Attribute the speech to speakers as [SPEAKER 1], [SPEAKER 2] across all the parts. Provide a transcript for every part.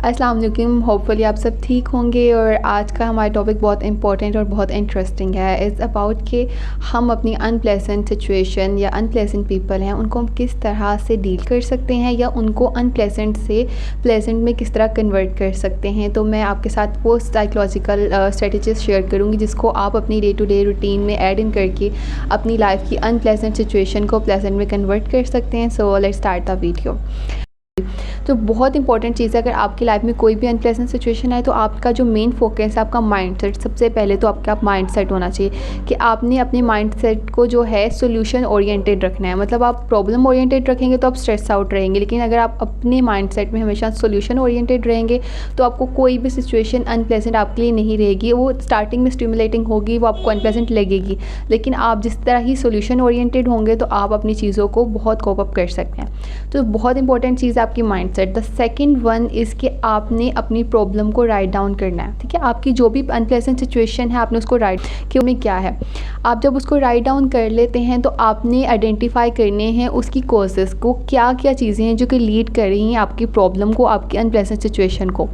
[SPEAKER 1] अस्सलाम वालेकुम। होपफुली आप सब ठीक होंगे और आज का हमारा टॉपिक बहुत इंपॉर्टेंट और बहुत इंटरेस्टिंग है। इट्स अबाउट कि हम अपनी अनप्लेजेंट सिचुएशन या अनप्लेजेंट पीपल हैं उनको हम किस तरह से डील कर सकते हैं या उनको अनप्लेजेंट से प्लेजेंट में किस तरह कन्वर्ट कर सकते हैं। तो मैं आपके साथ वो साइकोलॉजिकल स्ट्रेटजीज शेयर करूँगी जिसको आप अपनी डे टू डे रूटीन में ऐड इन करके अपनी लाइफ की अनप्लेजेंट सिचुएशन को प्लेजेंट में कन्वर्ट कर सकते हैं। So let's start the video. तो बहुत इंपॉर्टेंट चीज़ है, अगर आपकी लाइफ में कोई भी अनप्लेजेंट सिचुएशन है तो आपका जो मेन फोकस है आपका माइंडसेट, सबसे पहले तो आपका माइंडसेट होना चाहिए कि आपने अपने माइंडसेट को जो है सोल्यूशन ओरिएंटेड रखना है। मतलब आप प्रॉब्लम ओरिएंटेड रखेंगे तो आप स्ट्रेस आउट रहेंगे, लेकिन अगर आप अपने माइंडसेट में हमेशा सोल्यूशन ओरिएंटेड रहेंगे तो आपको कोई भी सिचुएशन अनप्लेजेंट आपके लिए नहीं रहेगी। वो स्टार्टिंग में स्टिमुलेटिंग होगी, वो आपको अनप्लेजेंट लगेगी, लेकिन आप जिस तरह ही सोल्यूशन ओरिएंटेड होंगे तो आप अपनी चीज़ों को बहुत कोप अप कर सकते हैं। तो बहुत इंपॉर्टेंट चीज़ है आपकी mindset. The second one is कि आपने अपनी प्रॉब्लम को राइट डाउन करना है। ठीक है, आपकी जो भी अनप्लेजेंट सिचुएशन है आपने उसको राइट कि उनमें क्या है। आप जब उसको राइट डाउन कर लेते हैं तो आपने आइडेंटिफाई करने हैं उसकी कॉजेज़ को, क्या क्या चीज़ें हैं जो कि लीड कर रही हैं आपकी प्रॉब्लम को, आपकी अनप्लेजेंट सिचुएशन को।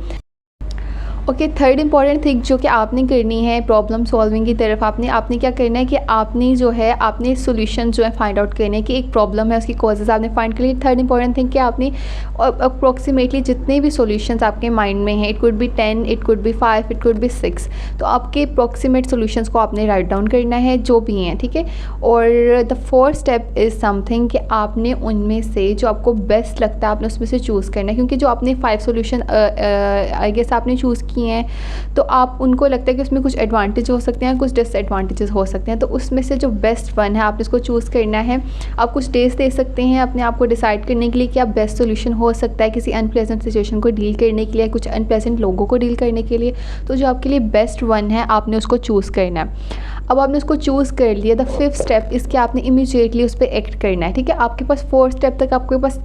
[SPEAKER 1] ओके, थर्ड इंपॉर्टेंट थिंग जो कि आपने करनी है प्रॉब्लम सॉल्विंग की तरफ, आपने क्या करना है कि आपने जो है आपने सोल्यूशन जो है फाइंड आउट करने हैं कि एक प्रॉब्लम है उसकी कॉजेज आपने फाइंड कर ली। थर्ड इंपॉर्टेंट थिंग कि आपने अप्रॉक्सीमेटली जितने भी सॉल्यूशंस आपके माइंड में हैं, it could be 10, it could be 5, it could be 6, तो आपके अप्रॉक्सीमेट सॉल्यूशंस को आपने राइट डाउन करना है जो भी हैं। ठीक है, और the fourth step is something कि आपने उनमें से जो आपको बेस्ट लगता है आपने उसमें से चूज़ करना है, क्योंकि जो आपने 5 सॉल्यूशन आई गेस आपने चूज़ किए हैं तो आप उनको लगता है कि उसमें कुछ एडवांटेज हो सकते हैं, कुछ डिसएडवांटेजेस हो सकते हैं, तो उसमें से जो बेस्ट वन है आपने उसको चूज़ करना है। आप कुछ डेज दे सकते हैं अपने आप को डिसाइड करने के लिए कि आप बेस्ट सोल्यूशन हो सकता है किसी अनप्लेजेंट सिचुएशन को डील करने के लिए, कुछ अनप्लेजेंट लोगों को डील करने के लिए। तो जो आपके लिए बेस्ट वन है आपने उसको चूज़ करना है। अब आपने उसको चूज़ कर लिया, द फिफ्थ स्टेप इसके आपने इमीडिएटली उस पर एक्ट करना है। ठीक है, आपके पास 4 स्टेप तक आपके पास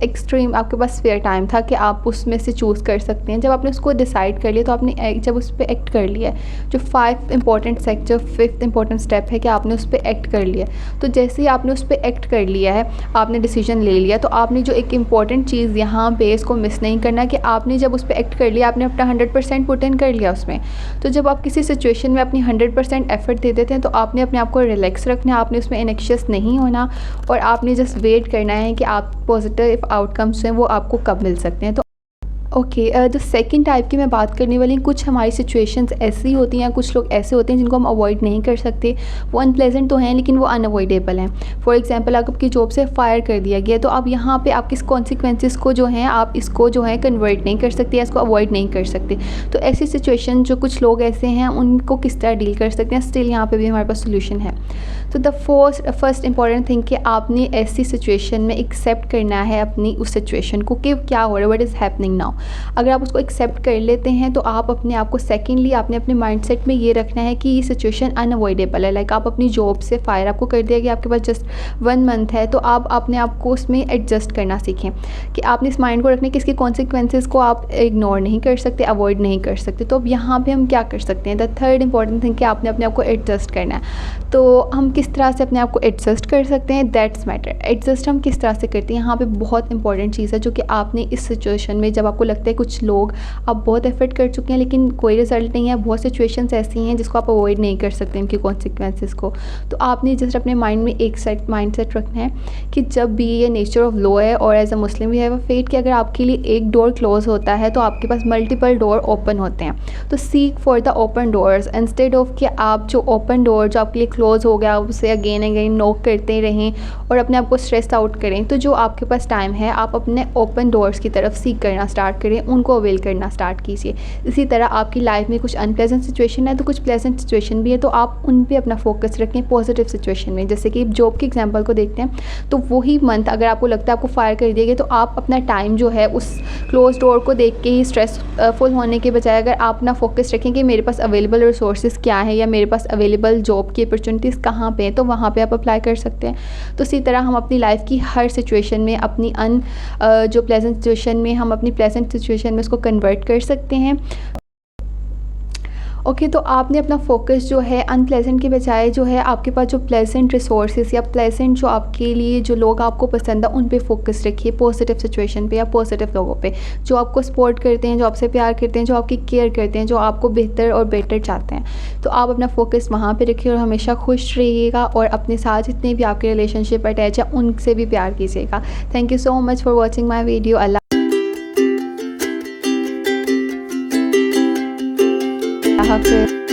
[SPEAKER 1] आपके पास फेयर टाइम था कि आप उसमें से चूज़ कर सकते हैं। जब आपने उसको डिसाइड कर लिया तो आपने जब उस पर एक्ट कर लिया, जो 5 इंपॉर्टेंट जो 5th इंपॉर्टेंट स्टेप है कि आपने उस पर एक्ट कर लिया, तो जैसे ही आपने उस पर एक्ट कर लिया है, आपने डिसीजन ले लिया, तो आपने जो एक इम्पॉर्टेंट चीज़ यहाँ पे इसको मिस नहीं करना कि आपने जब उस पर एक्ट कर लिया आपने अपना 100% पुट इन कर लिया उसमें। तो जब आप किसी सिचुएशन में अपनी 100% एफर्ट दे देते हैं तो आपने अपने आप को रिलैक्स रखना है, आपने उसमें एंग्शियस नहीं होना और आपने जस्ट वेट करना है कि आप पॉजिटिव आउटकम्स हैं वो आपको कब मिल सकते हैं। तो ओके, जो सेकंड टाइप की मैं बात करने वाली हूँ, कुछ हमारी सिचुएशंस ऐसी होती हैं, कुछ लोग ऐसे होते हैं जिनको हम अवॉइड नहीं कर सकते। वो अनप्लेजेंट तो हैं लेकिन वो अनअवॉइडेबल हैं। फॉर एग्जांपल अगर आपकी जॉब से फायर कर दिया गया तो अब यहाँ पे आप किस कॉन्सिक्वेंसेस को जो हैं आप इसको जो है कन्वर्ट नहीं कर सकते या इसको अवॉइड नहीं कर सकते। तो ऐसी सिचुएशन जो कुछ लोग ऐसे हैं उनको किस तरह डील कर सकते हैं, स्टिल यहाँ पर भी हमारे पास सोल्यूशन है। तो द फर्स्ट इंपॉर्टेंट थिंग कि आपने ऐसी सिचुएशन में एक्सेप्ट करना है अपनी उस सिचुएशन को कि क्या हो रहा है, व्हाट इज़ हैपनिंग नाउ। अगर आप उसको एक्सेप्ट कर लेते हैं तो आप अपने आप को सेकेंडली आपने अपने माइंडसेट में ये रखना है कि ये सिचुएशन अनअवॉइडेबल है। लाइक आप अपनी जॉब से फायर आपको कर दिया कि आपके पास जस्ट 1 मंथ है, तो आप अपने आप को उसमें एडजस्ट करना सीखें कि आपने इस माइंड को रखना है कि इसके कॉन्सिक्वेंसेस को आप इग्नोर नहीं कर सकते, अवॉइड नहीं कर सकते। तो अब यहाँ पर हम क्या कर सकते हैं, द थर्ड इंपॉर्टेंट थिंग कि आपने अपने आप को एडजस्ट करना है। तो हम किस तरह से अपने आप को एडजस्ट कर सकते हैं, दैट्स मैटर। एडजस्ट हम किस तरह से करते हैं, यहाँ पे बहुत इंपॉर्टेंट चीज़ है जो कि आपने इस सिचुएशन में जब आपको लगता है कुछ लोग आप बहुत एफर्ट कर चुके हैं लेकिन कोई रिजल्ट नहीं है, बहुत सिचुएशंस ऐसी हैं जिसको आप अवॉइड नहीं कर सकते इनके कॉन्सिक्वेंसेस को। तो आपने जस्ट अपने माइंड में एक माइंडसेट रखना है कि जब भी ये नेचर ऑफ लॉ है और as a Muslim we have a faith कि अगर आपके लिए एक डोर क्लोज होता है तो आपके पास मल्टीपल डोर ओपन होते हैं। तो seek for the open doors instead of कि आप जो ओपन डोर जो आपके लिए क्लोज हो गया उसे अगेन अगेन नॉक करते रहें और अपने आप को स्ट्रेस आउट करें। तो जो आपके पास टाइम है आप अपने ओपन डोर्स की तरफ सीख करना स्टार्ट करें, उनको अवेल करना स्टार्ट कीजिए। इसी तरह आपकी लाइफ में कुछ अनप्लेजेंट सिचुएशन है तो कुछ प्लेजेंट सिचुएशन भी है, तो आप उन पे अपना फोकस रखें पॉजिटिव सिचुएशन में। जैसे कि जॉब के एग्जांपल को देखते हैं, तो वही मंथ अगर आपको लगता है आपको फायर कर दिया गया तो आप अपना टाइम जो है उस क्लोज डोर को देख के ही स्ट्रेसफुल होने के बजाय अगर आप अपना फोकस रखें कि मेरे पास अवेलेबल रिसोर्सेज क्या है या मेरे पास अवेलेबल जॉब की अपॉर्चुनिटीज़ कहाँ पे हैं, तो वहाँ पे आप अप्लाई कर सकते हैं। तो इसी तरह हम अपनी लाइफ की हर सिचुएशन में अपनी जो प्लेजेंट सिचुएशन में हम अपनी प्लेजेंट सिचुएशन में उसको कन्वर्ट कर सकते हैं। ओके, तो आपने अपना फ़ोकस जो है अनप्लेज़ेंट के बजाय जो है आपके पास जो प्लेज़ेंट रिसोर्सेज़ या प्लेज़ेंट जो आपके लिए जो लोग आपको पसंद है उन पे फ़ोकस रखिए, पॉजिटिव सिचुएशन पे या पॉजिटिव लोगों पे, जो आपको सपोर्ट करते हैं, जो आपसे प्यार करते हैं, जो आपकी केयर करते हैं, जो आपको बेहतर और बेटर चाहते हैं। तो आप अपना फ़ोकस वहाँ पे रखिए और हमेशा खुश रहिएगा और अपने साथ जितने भी आपके रिलेशनशिप अटैच है उनसे भी प्यार कीजिएगा। Thank you so much for watching my video. अल्लाह हाफ़िज़।